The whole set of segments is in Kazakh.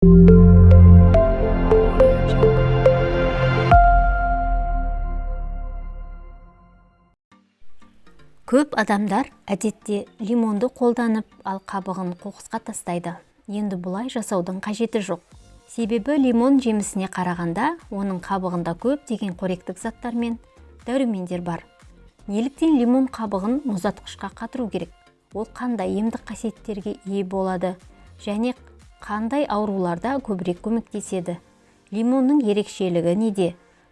Көп адамдар әдетте лимонды қолданып, ал қабығын қоқысқа тастайды. Енді бұлай жасаудың қажеті жоқ. Себебі лимон жемісіне қарағанда, оның қабығында көптеген қоректік заттар мен дәрумендер бар. Неліктен лимон қабығын мұздатқышқа қатыру керек? Ол қандай емдік қасиеттерге ие болады және қандай ауруларда көбірек көмектеседі? Лимонның ерекшелігі неде?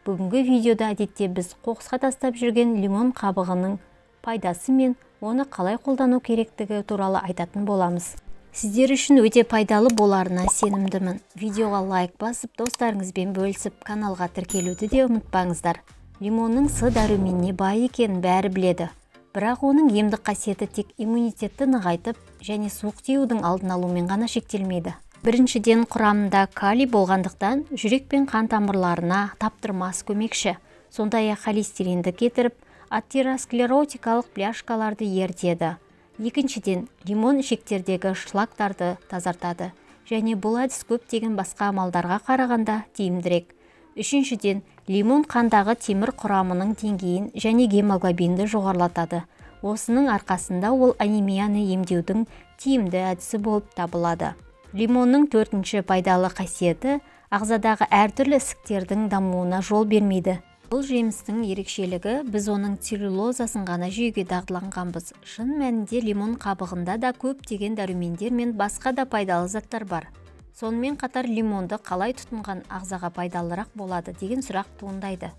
Бүгінгі видеода әдетте біз қоқысқа тастап жүрген лимон қабығының пайдасы мен оны қалай қолдану керектігі туралы айтатын боламыз. Сіздер үшін өте пайдалы боларына сенімдімін. Видеоға лайк басып, достарыңызбен бөлісіп, каналға тіркелуді де ұмытпаңыздар. Лимонның С дәруменіне бай екенін бәрі біледі. Бірақ оның емдік қасиеті тек иммунитетті нығайтып және суық тиюдің алдын алумен ғана шектелмейді. Біріншіден, құрамында калий болғандықтан жүрек пен қан тамырларына таптырмас көмекші. Сондай-ақ холестеринді кетіріп, атеросклеротикалық бляшкаларды ерітеді. Екіншіден, лимон ішектердегі шлактарды тазартады және бұл әдіс көптеген басқа амалдарға қарағанда тиімдірек. Үшіншіден, лимон қандағы темір құрамының деңгейін және гемоглобинді жоғарылатады. Осының арқасында ол анемияны емдеудің тиімді әдісі болып табылады. Лимонның төртінші пайдалы қасиеті ағзадағы әртүрлі ісіктердің дамуына жол бермейді. Бұл жемістің ерекшелігі, біз оның целлюлозасын ғана жеуге дағдыланғанбыз. Шын мәнінде лимон қабығында да көптеген дәрумендер мен басқа да пайдалы заттар бар. Сонымен қатар лимонды қалай тұтынған ағзаға пайдалырақ болады деген сұрақ туындайды.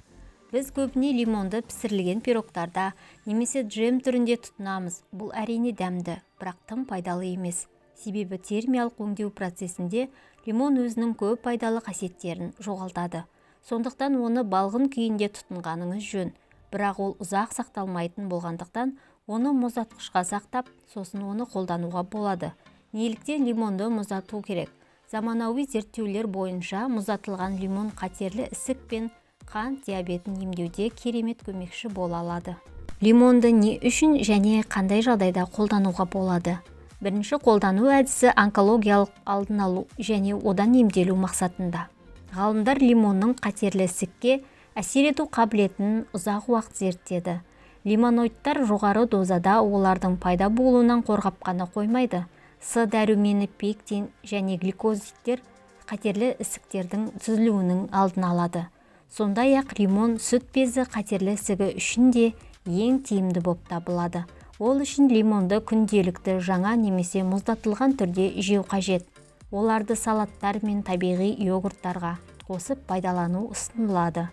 Біз көбіне лимонды пісірілген пирогтарда немесе джем түрінде тұтынамыз. Бұл әрине дәмді, бірақ тым пайдалы емес. Себебі термиялық өңдеу процесінде лимон өзінің көп пайдалы қасиеттерін жоғалтады. Сондықтан оны балғын күйінде тұтынғаныңыз жөн. Бірақ ол ұзақ сақталмайтын болғандықтан, оны мұздатқышқа сақтап, сосын оны қолдануға болады. Неліктен лимонды мұздату керек? Заманауи зерттеулер бойынша мұздатылған лимон қатерлі ісік пен қант диабетін емдеуде керемет көмекші бола алады. Лимонды не үшін және қандай жағдайда қолдануға болады? Бірінші қолдану әдісі онкологиялық алдын алу және одан емделу мақсатында. Ғалымдар лимонның қатерлі ісікке әсер ету қабілетін ұзақ уақыт зерттеді. Лимоноидтар жоғары дозада олардың пайда болуынан қорғап қана қоймайды. С дәрумені, пектин және гликозидтер қатерлі ісіктердің түзілуінің алдын алады. Сондай-ақ лимон сүт безі қатерлі ісігі үшін де ең тиімді болып табылады. Ол үшін лимонды күнделікті жаңа немесе мұздатылған түрде жеу қажет. Оларды салаттар мен табиғи йогурттарға қосып пайдалану ұсынылады.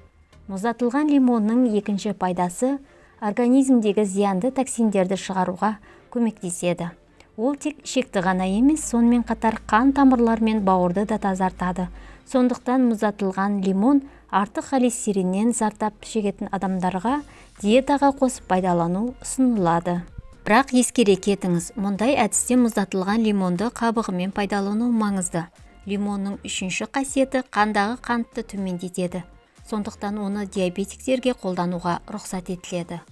Мұздатылған лимонның екінші пайдасы организмдегі зиянды токсиндерді шығаруға көмектеседі. Ол тек ішекті ғана емес, сонымен қатар қан тамырлар мен бауырды да тазартады. Сондықтан мұздатылған лимон артық холестериннен зардап шегетін адамдарға диетаға қосып пайдалану ұсынылады. Бірақ ескере кетіңіз, мұндай әдісте мұздатылған лимонды қабығымен пайдалану маңызды. Лимонның үшінші қасиеті қандағы қантты төмендетеді. Сондықтан оны диабетиктерге қолдануға рұқсат етіледі.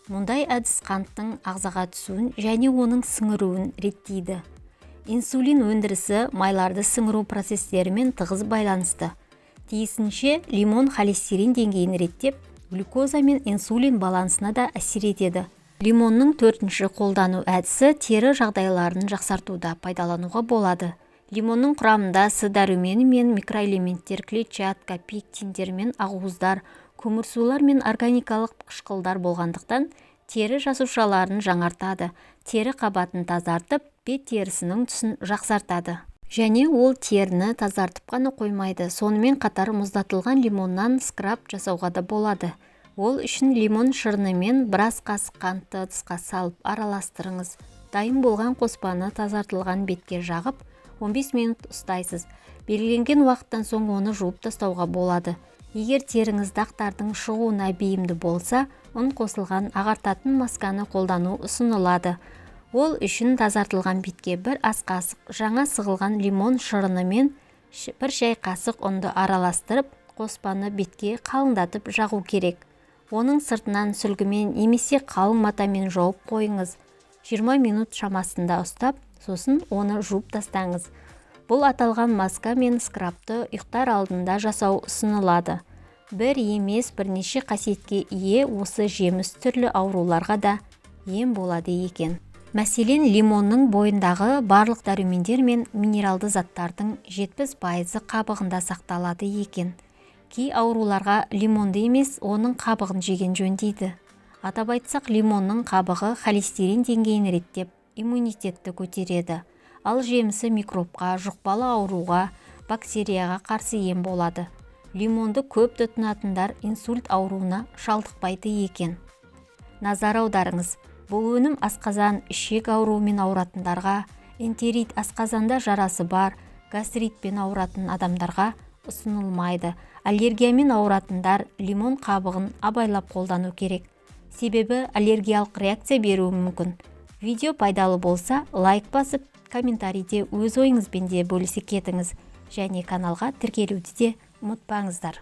Мұндай әдіс қанттың ағзаға түсуін және оның сіңіруін реттейді. Инсулин өндірісі майларды сіңіру процестерімен тығыз байланысты. Тиісінше лимон холестерин деңгейін реттеп, глюкоза мен инсулин балансына да әсер етеді. Лимонның төртінші қолдану әдісі тері жағдайларын жақсартуда пайдалануға болады. Лимонның құрамында С дәрумені мен микроэлементтер, клетчатка, пектиндер мен ақуыздар, көмірсулар мен органикалық қышқылдар болғандықтан тері жасушаларын жаңартады, тері қабатын тазартып, бет терісінің түсін жақсартады. Және ол теріні тазартып қана қоймайды, сонымен қатар мұздатылған лимоннан скраб жасауға да болады. Ол үшін лимон шырынымен біраз қасық қантты ыдысқа салып араластырыңыз. Дайын болған қоспаны тазартылған бетке жағып, 15 минут ұстайсыз. Белгіленген уақыттан соң оны жуып тастауға болады. Егер теріңіз дақтардың шығуына бейімді болса, ұн қосылған ағартатын масканы қолдану ұсынылады. Ол үшін тазартылған бетке бір ас қасық жаңа сығылған лимон шырынымен бір шай қасық ұнды араластырып, қоспаны бетке қалыңдатып жағу керек. Оның сыртынан сүлгімен немесе қалың матамен жауып қойыңыз. 20 минут шамасында ұстап, сосын оны жуып тастаңыз. Бұл аталған маска мен скрабты ұйықтар алдында жасау ұсынылады. Бір емес бірнеше қасиетке ие осы жеміс түрлі ауруларға да ем болады екен. Мәселен, лимонның бойындағы барлық дәрумендер мен минералды заттардың 70% қабығында сақталады екен. Кей ауруларға лимонды емес, оның қабығын жеген жөн дейді. Атап айтсақ, лимонның қабығы холестерин деңгейін реттеп, иммунитетті көтереді. Ал жемісі микробқа, жұқпалы ауруға, бактерияға қарсы ем болады. Лимонды көп тұтынатындар инсульт ауруына шалдықпайды екен. Назар аударыңыз, бұл өнім асқазан, ішек ауруымен ауыратындарға, энтерит асқазанда жарасы бар, гастритпен ауыратын адамдарға ұсынылмайды. Аллергиямен ауыратындар лимон қабығын абайлап қолдану керек. Себебі аллергиялық реакция беруі мүмкін. Видео пайдалы болса, лайк басып, комментарийде өз ойыңызбен де бөлісе кетіңіз. Және каналға тіркелуді де ұмытпаңыздар.